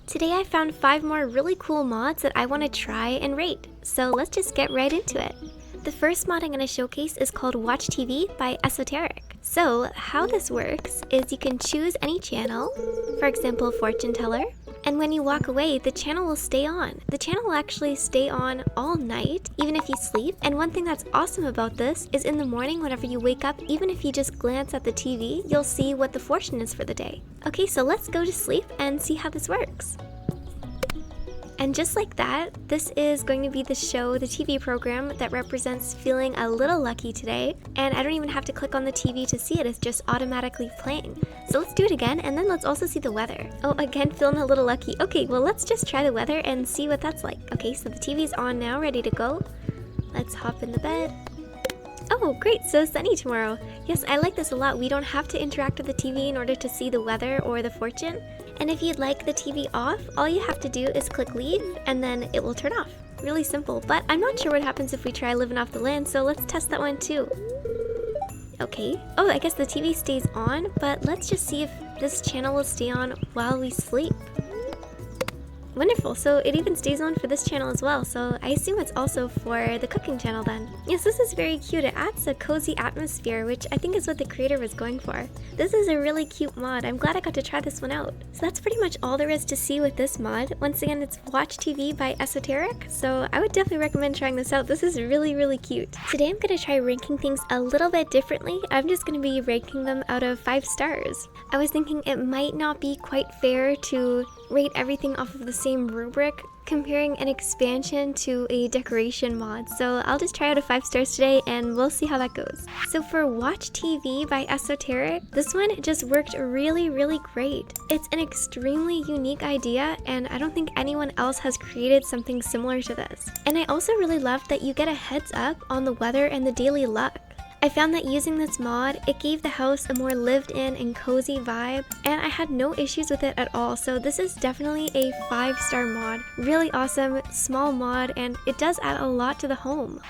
Today I found 5 more really cool mods that I want to try and rate, so let's just get right into it. The first mod I'm going to showcase is called Watch TV by Esoteric. So how this works is you can choose any channel, for example fortune teller, and when you walk away the channel will stay on. The channel will actually stay on all night, even if you sleep, and one thing that's awesome about this is in the morning whenever you wake up, even if you just glance at the TV, you'll see what the fortune is for the day. Okay, so let's go to sleep and see how this works. And just like that, this is going to be the show, the TV program that represents feeling a little lucky today. And I don't even have to click on the TV to see it, it's just automatically playing. So let's do it again, and then let's also see the weather. Oh, again, feeling a little lucky. Okay, well let's just try the weather and see what that's like. Okay, so the TV's on now, ready to go. Let's hop in the bed. Oh, great, so sunny tomorrow. Yes, I like this a lot. We don't have to interact with the TV in order to see the weather or the fortune. And if you'd like the TV off, all you have to do is click leave and then it will turn off. Really simple, but I'm not sure what happens if we try living off the land, so let's test that one too. Okay, oh, I guess the TV stays on, but let's just see if this channel will stay on while we sleep. Wonderful, so it even stays on for this channel as well, so I assume it's also for the cooking channel then. Yes, this is very cute. It adds a cozy atmosphere, which I think is what the creator was going for. This is a really cute mod. I'm glad I got to try this one out. So that's pretty much all there is to see with this mod. Once again, it's Watch TV by Esoteric, so I would definitely recommend trying this out. This is really, really cute. Today I'm going to try ranking things a little bit differently. I'm just going to be ranking them out of 5 stars. I was thinking it might not be quite fair to rate everything off of the same rubric, comparing an expansion to a decoration mod, so I'll just try out a 5 stars today and we'll see how that goes. So for Watch TV by Esoteric, this one just worked really, really great. It's an extremely unique idea and I don't think anyone else has created something similar to this. And I also really love that you get a heads up on the weather and the daily luck. I found that using this mod, it gave the house a more lived-in and cozy vibe, and I had no issues with it at all, so this is definitely a 5-star mod. Really awesome, small mod, and it does add a lot to the home.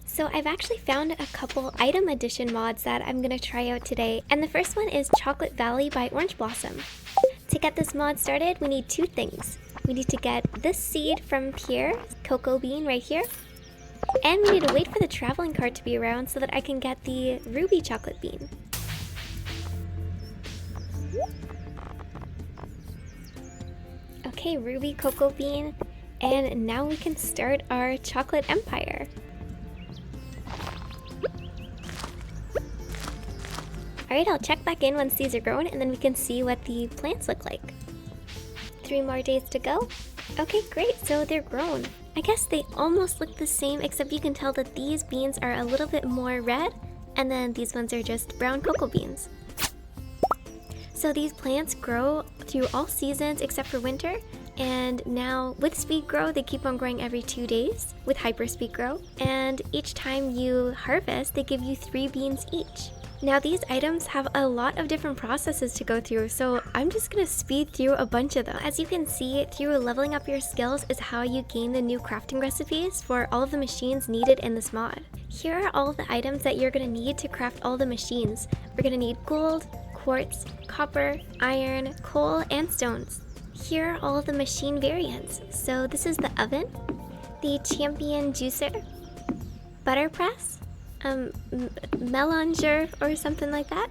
So I've actually found a couple item edition mods that I'm going to try out today, and the first one is Chocolate Valley by Orange Blossom. To get this mod started, we need 2 things. We need to get this seed from here, cocoa bean right here, and we need to wait for the traveling cart to be around so that I can get the ruby chocolate bean. Okay, ruby cocoa bean, and now we can start our chocolate empire. Alright, I'll check back in once these are grown and then we can see what the plants look like. 3 more days to go. Okay, great, so they're grown. I guess they almost look the same, except you can tell that these beans are a little bit more red, and then these ones are just brown cocoa beans. So these plants grow through all seasons except for winter, and now with speed grow, they keep on growing every 2 days with hyper speed grow, and each time you harvest, they give you 3 beans each. Now these items have a lot of different processes to go through, so I'm just gonna speed through a bunch of them. As you can see, through leveling up your skills is how you gain the new crafting recipes for all of the machines needed in this mod. Here are all of the items that you're gonna need to craft all the machines. We're gonna need gold, quartz, copper, iron, coal, and stones. Here are all of the machine variants. So this is the oven, the champion juicer, butter press, melanger or something like that,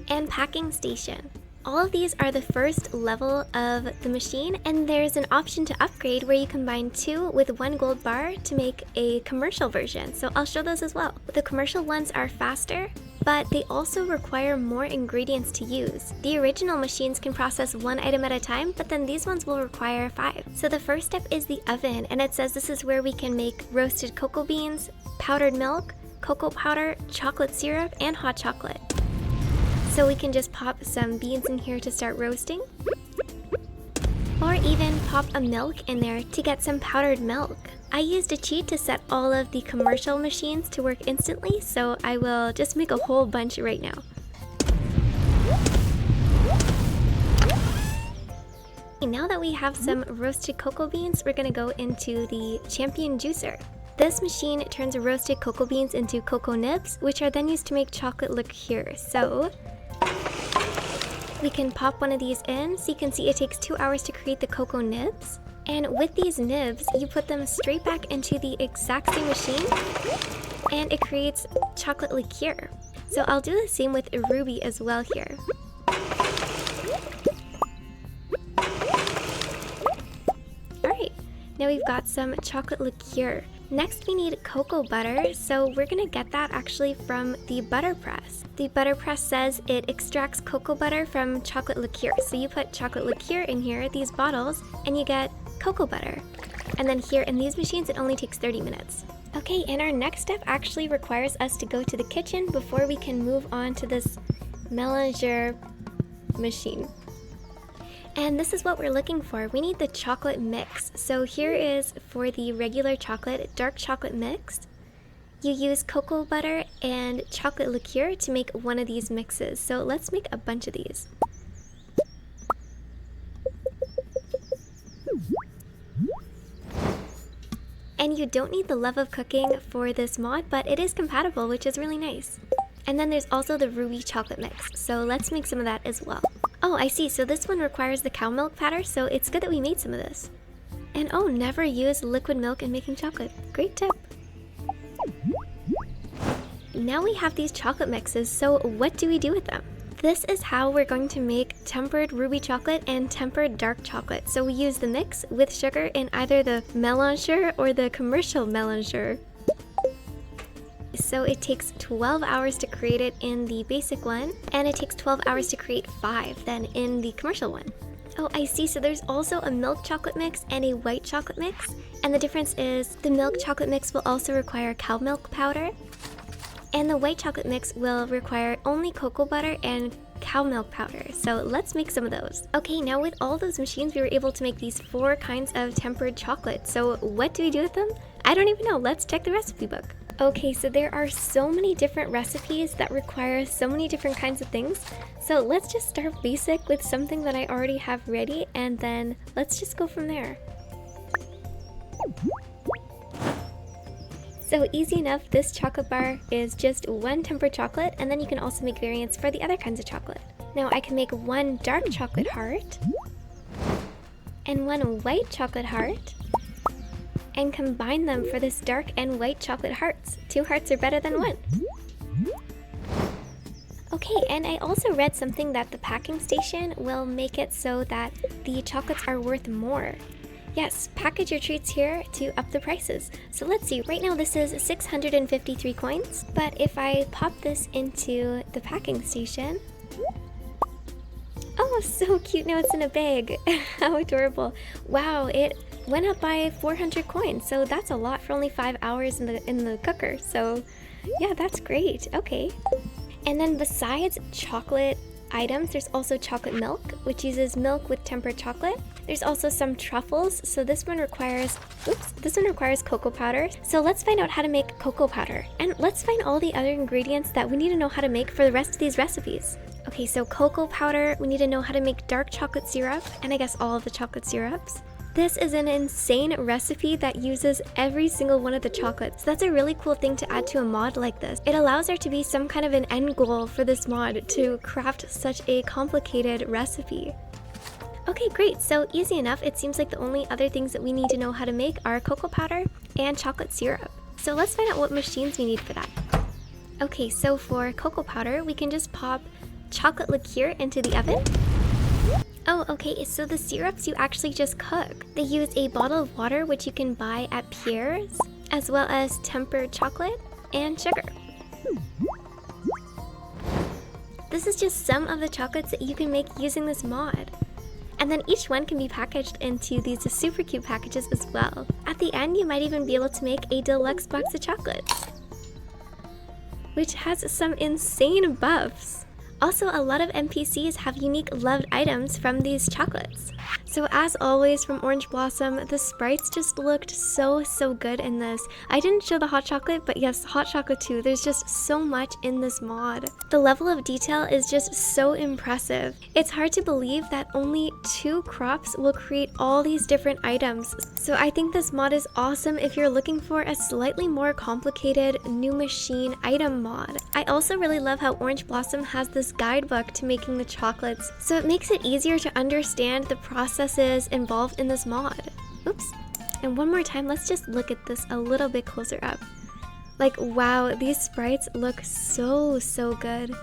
and packing station. All of these are the first level of the machine, and there's an option to upgrade where you combine 2 with 1 gold bar to make a commercial version, so I'll show those as well. The commercial ones are faster, but they also require more ingredients to use. The original machines can process 1 item at a time, but then these ones will require 5. So the first step is the oven, and it says this is where we can make roasted cocoa beans, powdered milk, cocoa powder, chocolate syrup, and hot chocolate. So we can just pop some beans in here to start roasting, or even pop a milk in there to get some powdered milk. I used a cheat to set all of the commercial machines to work instantly, so I will just make a whole bunch right now. Now that we have some roasted cocoa beans, we're gonna go into the champion juicer. This machine turns roasted cocoa beans into cocoa nibs, which are then used to make chocolate liqueur. So we can pop one of these in, so you can see it takes 2 hours to create the cocoa nibs. And with these nibs, you put them straight back into the exact same machine, and it creates chocolate liqueur. So I'll do the same with Ruby as well here. Alright, now we've got some chocolate liqueur. Next we need cocoa butter, so we're gonna get that actually from the butter press. The butter press says it extracts cocoa butter from chocolate liqueur. So you put chocolate liqueur in here, these bottles, and you get cocoa butter. And then here in these machines, it only takes 30 minutes. Okay, and our next step actually requires us to go to the kitchen before we can move on to this mélanger machine. And this is what we're looking for. We need the chocolate mix. So here is for the regular chocolate, dark chocolate mix. You use cocoa butter and chocolate liqueur to make one of these mixes. So let's make a bunch of these. And you don't need the love of cooking for this mod, but it is compatible, which is really nice. And then there's also the Ruby chocolate mix. So let's make some of that as well. Oh, I see. So this one requires the cow milk powder, so it's good that we made some of this. And oh, never use liquid milk in making chocolate. Great tip. Now we have these chocolate mixes, so what do we do with them? This is how we're going to make tempered ruby chocolate and tempered dark chocolate. So we use the mix with sugar in either the mélanger or the commercial mélanger. So it takes 12 hours to create it in the basic one, and it takes 12 hours to create 5 then in the commercial one. Oh, I see. So there's also a milk chocolate mix and a white chocolate mix. And the difference is the milk chocolate mix will also require cow milk powder, and the white chocolate mix will require only cocoa butter and cow milk powder. So let's make some of those. Okay, now with all those machines, we were able to make these 4 kinds of tempered chocolate. So what do we do with them? I don't even know. Let's check the recipe book. Okay, so there are so many different recipes that require so many different kinds of things. So let's just start basic with something that I already have ready, and then let's just go from there. So easy enough, this chocolate bar is just 1 tempered chocolate, and then you can also make variants for the other kinds of chocolate. Now I can make 1 dark chocolate heart, and 1 white chocolate heart, and combine them for this dark and white chocolate hearts. 2 hearts are better than 1. Okay, and I also read something that the packing station will make it so that the chocolates are worth more. Yes, package your treats here to up the prices. So let's see, right now this is 653 coins, but if I pop this into the packing station, oh, so cute, now it's in a bag. How adorable. Wow, it went up by 400 coins, so that's a lot for only 5 hours in the cooker. So yeah, that's great. Okay. And then besides chocolate items, there's also chocolate milk, which uses milk with tempered chocolate. There's also some truffles, so this one requires cocoa powder. So let's find out how to make cocoa powder, and let's find all the other ingredients that we need to know how to make for the rest of these recipes. Okay, so cocoa powder, we need to know how to make dark chocolate syrup, and I guess all of the chocolate syrups. This is an insane recipe that uses every single one of the chocolates. So that's a really cool thing to add to a mod like this. It allows there to be some kind of an end goal for this mod to craft such a complicated recipe. Okay, great. So easy enough. It seems like the only other things that we need to know how to make are cocoa powder and chocolate syrup. So let's find out what machines we need for that. Okay, so for cocoa powder, we can just pop chocolate liqueur into the oven. Oh, okay, so the syrups you actually just cook. They use a bottle of water, which you can buy at Pierre's, as well as tempered chocolate and sugar. This is just some of the chocolates that you can make using this mod. And then each one can be packaged into these super cute packages as well. At the end, you might even be able to make a deluxe box of chocolates, which has some insane buffs. Also, a lot of NPCs have unique loved items from these chocolates. So as always from Orange Blossom, the sprites just looked so good in this. I didn't show the hot chocolate, but yes, hot chocolate too. There's just so much in this mod. The level of detail is just so impressive. It's hard to believe that only 2 crops will create all these different items. So I think this mod is awesome if you're looking for a slightly more complicated new machine item mod. I also really love how Orange Blossom has this guidebook to making the chocolates, so it makes it easier to understand the processes involved in this mod. Oops. And one more time, let's just look at this a little bit closer up. Like, wow, these sprites look so good.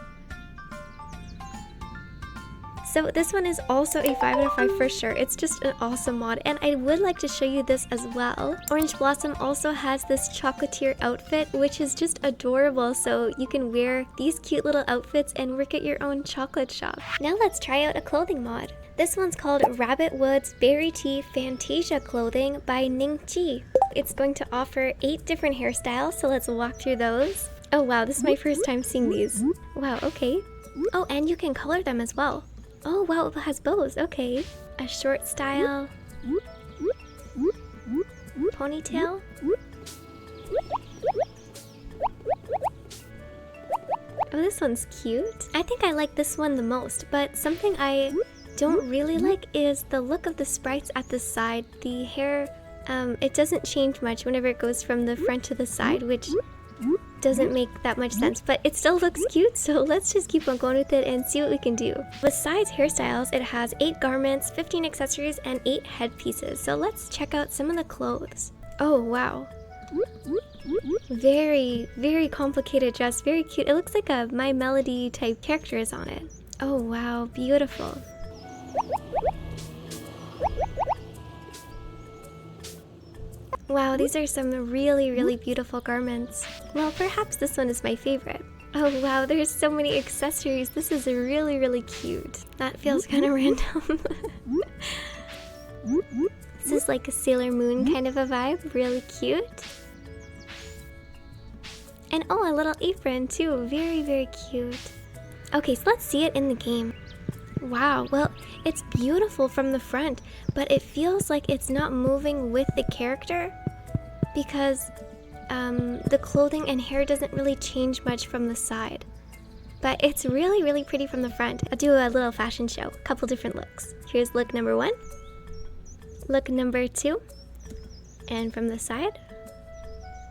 So this one is also a 5 out of 5 for sure. It's just an awesome mod, and I would like to show you this as well. Orange Blossom also has this chocolatier outfit, which is just adorable, so you can wear these cute little outfits and work at your own chocolate shop. Now let's try out a clothing mod. This one's called Rabbit Woods Berry Tea Fantasia Clothing by Ning Chi. It's going to offer 8 different hairstyles, so let's walk through those. Oh wow, this is my first time seeing these. Wow, okay. Oh, and you can color them as well. Oh wow, it has bows, okay. A short style. Ponytail. Oh, this one's cute. I think I like this one the most, but something I don't really like is the look of the sprites at the side. The hair, it doesn't change much whenever it goes from the front to the side, which doesn't make that much sense, but it still looks cute, so let's just keep on going with it and see what we can do. Besides hairstyles, it has 8 garments, 15 accessories, and 8 headpieces, so let's check out some of the clothes. Oh wow. Very complicated dress, very cute. It looks like a My Melody type character is on it. Oh wow, beautiful. Wow, these are some really beautiful garments. Well, perhaps this one is my favorite. Oh wow, there's so many accessories. This is really cute. That feels kind of random. This is like a Sailor Moon kind of a vibe. Really cute. And oh, a little apron too. Very cute. Okay, so let's see it in the game. Wow, well, it's beautiful from the front, but it feels like it's not moving with the character because the clothing and hair doesn't really change much from the side. But it's really pretty from the front. I'll do a little fashion show, a couple different looks. Here's look number 1, look number 2, and from the side.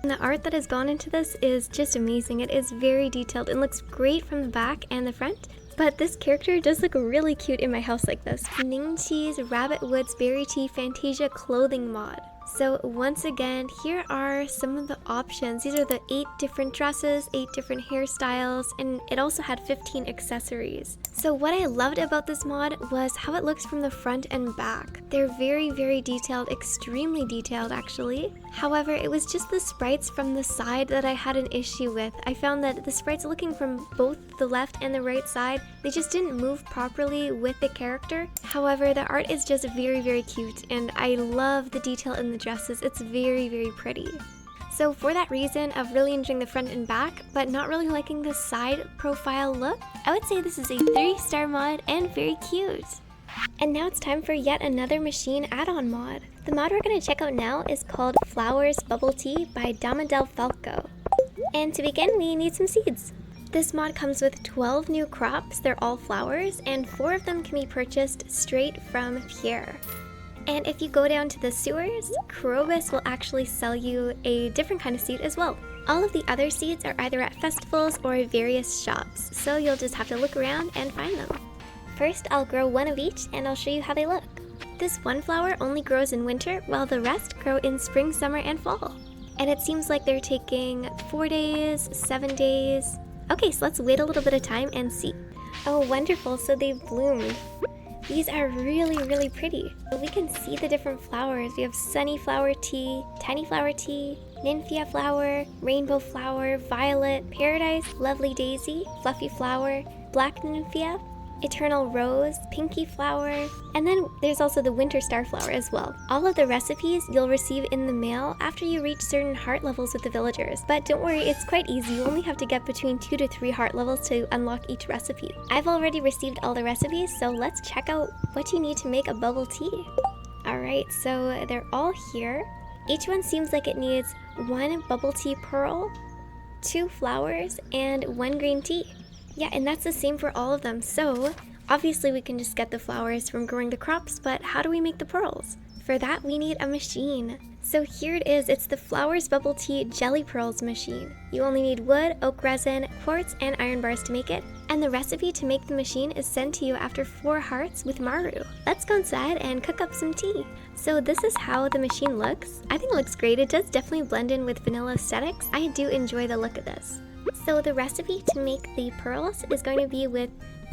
And the art that has gone into this is just amazing. It is very detailed and looks great from the back and the front. But this character does look really cute in my house like this. Ning Chi's Rabbit Woods Berry Tea Fantasia Clothing Mod. So once again, here are some of the options. These are the 8 different dresses, 8 different hairstyles, and it also had 15 accessories. So what I loved about this mod was how it looks from the front and back. They're very detailed, extremely detailed actually. However, it was just the sprites from the side that I had an issue with. I found that the sprites looking from both the left and the right side, they just didn't move properly with the character. However, the art is just very cute, and I love the detail in the dresses. It's very pretty. So for that reason of really enjoying the front and back, but not really liking the side profile look, I would say this is a 3-star mod and very cute. And now it's time for yet another machine add-on mod. The mod we're going to check out now is called Flowers Bubble Tea by Damadel Falco. And to begin, we need some seeds. This mod comes with 12 new crops, they're all flowers, and 4 of them can be purchased straight from Pierre. And if you go down to the sewers, Krobus will actually sell you a different kind of seed as well. All of the other seeds are either at festivals or various shops, so you'll just have to look around and find them. First, I'll grow 1 of each and I'll show you how they look. This one flower only grows in winter, while the rest grow in spring, summer, and fall. And it seems like they're taking 4 days, 7 days. Okay, so let's wait a little bit of time and see. Oh, wonderful, so they've bloomed. These are really pretty. We can see the different flowers. We have Sunny Flower Tea, Tiny Flower Tea, Nymphia Flower, Rainbow Flower, Violet, Paradise, Lovely Daisy, Fluffy Flower, Black Nymphia, Eternal Rose, Pinky Flower, and then there's also the Winter Star Flower as well. All of the recipes you'll receive in the mail after you reach certain heart levels with the villagers. But don't worry, it's quite easy. You only have to get between 2 to 3 heart levels to unlock each recipe. I've already received all the recipes, so let's check out what you need to make a bubble tea. Alright, so they're all here. Each one seems like it needs 1 bubble tea pearl, 2 flowers, and 1 green tea. Yeah, and that's the same for all of them. So Obviously we can just get the flowers from growing the crops, but how do we make the pearls? For that we need a machine. So here it is, it's the Flowers Bubble Tea Jelly Pearls machine. You only need wood, oak resin, quartz, and iron bars to make it, and the recipe to make the machine is sent to you after 4 hearts with Maru. Let's go inside and cook up some tea. So this is how the machine looks. I think it looks great. It does definitely blend in with vanilla aesthetics. I do enjoy the look of this. So the recipe to make the pearls is going to be with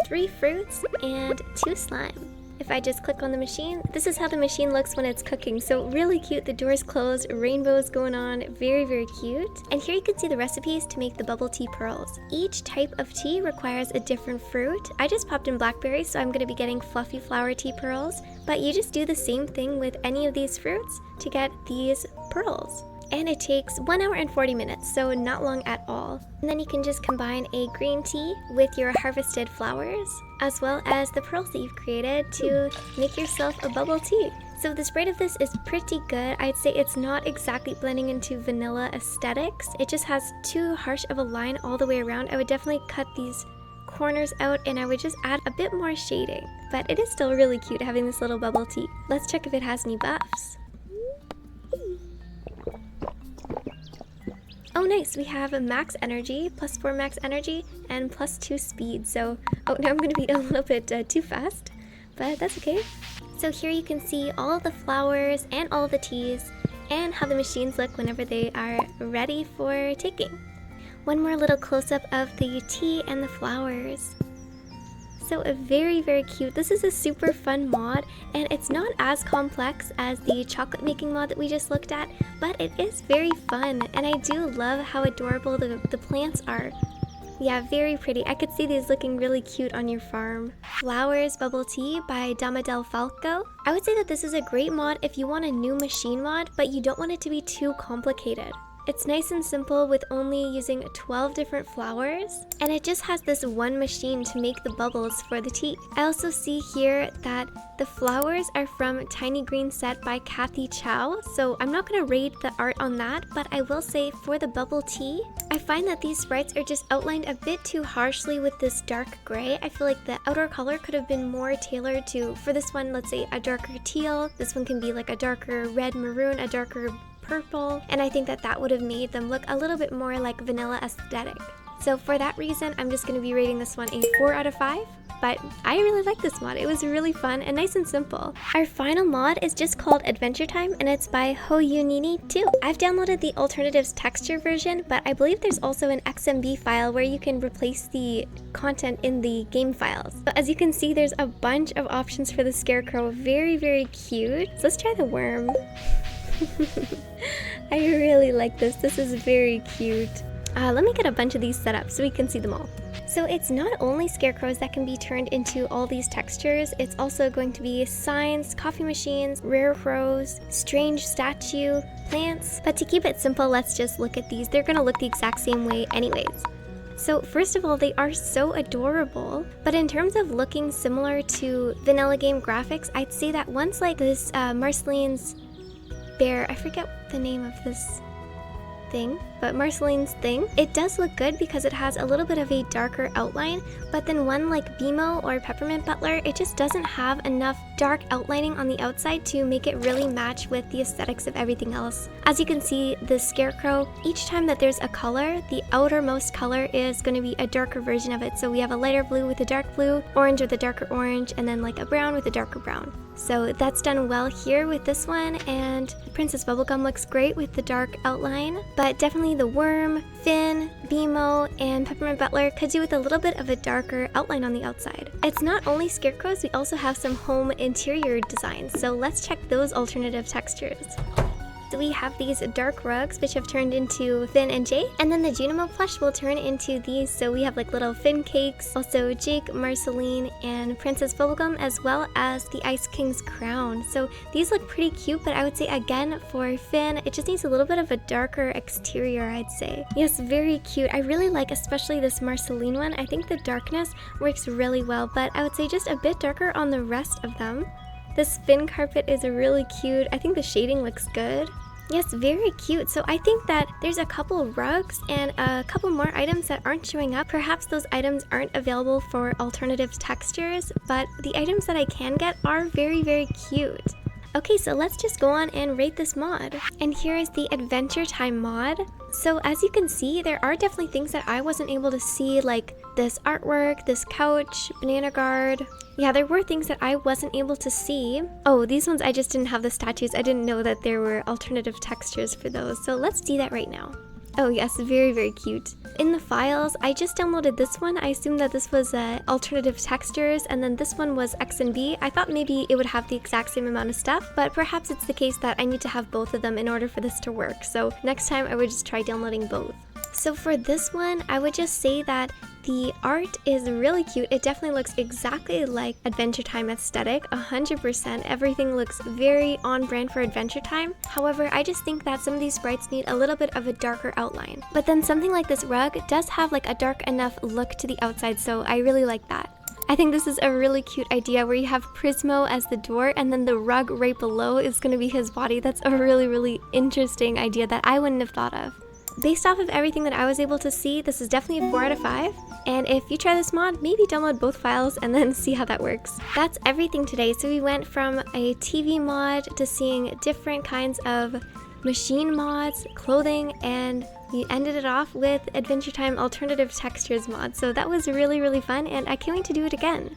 3 fruits and 2 slime. If I just click on the machine, this is how the machine looks when it's cooking. So really cute, the door's closed, rainbows going on, very, very cute. And here you can see the recipes to make the bubble tea pearls. Each type of tea requires a different fruit. I just popped in blackberries, so I'm going to be getting fluffy flower tea pearls. But you just do the same thing with any of these fruits to get these pearls. And it takes 1 hour and 40 minutes, so not long at all. And then you can just combine a green tea with your harvested flowers, as well as the pearls that you've created to make yourself a bubble tea. So the spread of this is pretty good. I'd say it's not exactly blending into vanilla aesthetics. It just has too harsh of a line all the way around. I would definitely cut these corners out and I would just add a bit more shading. But it is still really cute having this little bubble tea. Let's check if it has any buffs. Oh nice, we have a max energy, +4 max energy, and +2 speed. So, oh now I'm going to be a little bit too fast, but that's okay. So here you can see all the flowers and all the teas, and how the machines look whenever they are ready for taking. One more little close-up of the tea and the flowers. So very, very cute. This is a super fun mod, and it's not as complex as the chocolate making mod that we just looked at, but it is very fun, and I do love how adorable the plants are. Yeah, very pretty. I could see these looking really cute on your farm. Flowers Bubble Tea by Dama del Falco. I would say that this is a great mod if you want a new machine mod, but you don't want it to be too complicated. It's nice and simple with only using 12 different flowers, and it just has this one machine to make the bubbles for the tea. I also see here that the flowers are from Tiny Green Set by Kathy Chow, so I'm not going to rate the art on that, but I will say for the bubble tea, I find that these sprites are just outlined a bit too harshly with this dark gray. I feel like the outer color could have been more tailored to, for this one, let's say a darker teal. This one can be like a darker red maroon, a darker purple, and I think that that would have made them look a little bit more like vanilla aesthetic. So for that reason, I'm just going to be rating this one a 4 out of 5, but I really like this mod. It was really fun and nice and simple. Our final mod is just called Adventure Time, and it's by Hoyunini 2. I've downloaded the alternatives texture version, but I believe there's also an XMB file where you can replace the content in the game files. So as you can see, there's a bunch of options for the scarecrow. Very, very cute. So let's try the worm. I really like this. This is very cute. Let me get a bunch of these set up so we can see them all. So it's not only scarecrows that can be turned into all these textures, it's also going to be signs, coffee machines, rare crows, strange statue, plants. But to keep it simple, let's just look at these. They're gonna look the exact same way anyways. So first of all, they are so adorable, but in terms of looking similar to vanilla game graphics, I'd say that one's like this Marceline's bear, I forget the name of this thing, but Marceline's thing. It does look good because it has a little bit of a darker outline, but then one like Bimo or Peppermint Butler, it just doesn't have enough dark outlining on the outside to make it really match with the aesthetics of everything else. As you can see, the scarecrow, each time that there's a color, the outermost color is going to be a darker version of it. So we have a lighter blue with a dark blue, orange with a darker orange, and then like a brown with a darker brown. So that's done well here with this one, and Princess Bubblegum looks great with the dark outline, but definitely the worm, Finn, Bimo, and Peppermint Butler could do with a little bit of a darker outline on the outside. It's not only scarecrows, we also have some home interior designs, so let's check those alternative textures. So we have these dark rugs which have turned into Finn and Jake, and then the Junimo plush will turn into these. So we have like little Finn cakes, also Jake, Marceline, and Princess Bubblegum, as well as the Ice King's crown. So these look pretty cute, but I would say again for Finn, it just needs a little bit of a darker exterior, I'd say. Yes, very cute. I really like especially this Marceline one. I think the darkness works really well, but I would say just a bit darker on the rest of them. This Finn carpet is really cute. I think the shading looks good. Yes, very cute. So I think that there's a couple rugs and a couple more items that aren't showing up. Perhaps those items aren't available for alternative textures, but the items that I can get are very, very cute. Okay, so let's just go on and rate this mod. And here is the Adventure Time mod. So as you can see, there are definitely things that I wasn't able to see, like this artwork, this couch, banana guard. Yeah, there were things that I wasn't able to see. Oh, these ones I just didn't have the statues. I didn't know that there were alternative textures for those. So let's do that right now. Oh yes, very, very cute. In the files, I just downloaded this one. I assumed that this was alternative textures, and then this one was X and B. I thought maybe it would have the exact same amount of stuff, but perhaps it's the case that I need to have both of them in order for this to work. So next time I would just try downloading both. So for this one, I would just say that the art is really cute. It definitely looks exactly like Adventure Time aesthetic, 100%. Everything looks very on brand for Adventure Time. However, I just think that some of these sprites need a little bit of a darker outline. But then something like this rug does have like a dark enough look to the outside, so I really like that. I think this is a really cute idea where you have Prismo as the door and then the rug right below is going to be his body. That's a really, really interesting idea that I wouldn't have thought of. Based off of everything that I was able to see, this is definitely a 4 out of 5. And if you try this mod, maybe download both files and then see how that works. That's everything today. So we went from a TV mod to seeing different kinds of machine mods, clothing, and we ended it off with Adventure Time alternative textures mod. So that was really, really fun, and I can't wait to do it again.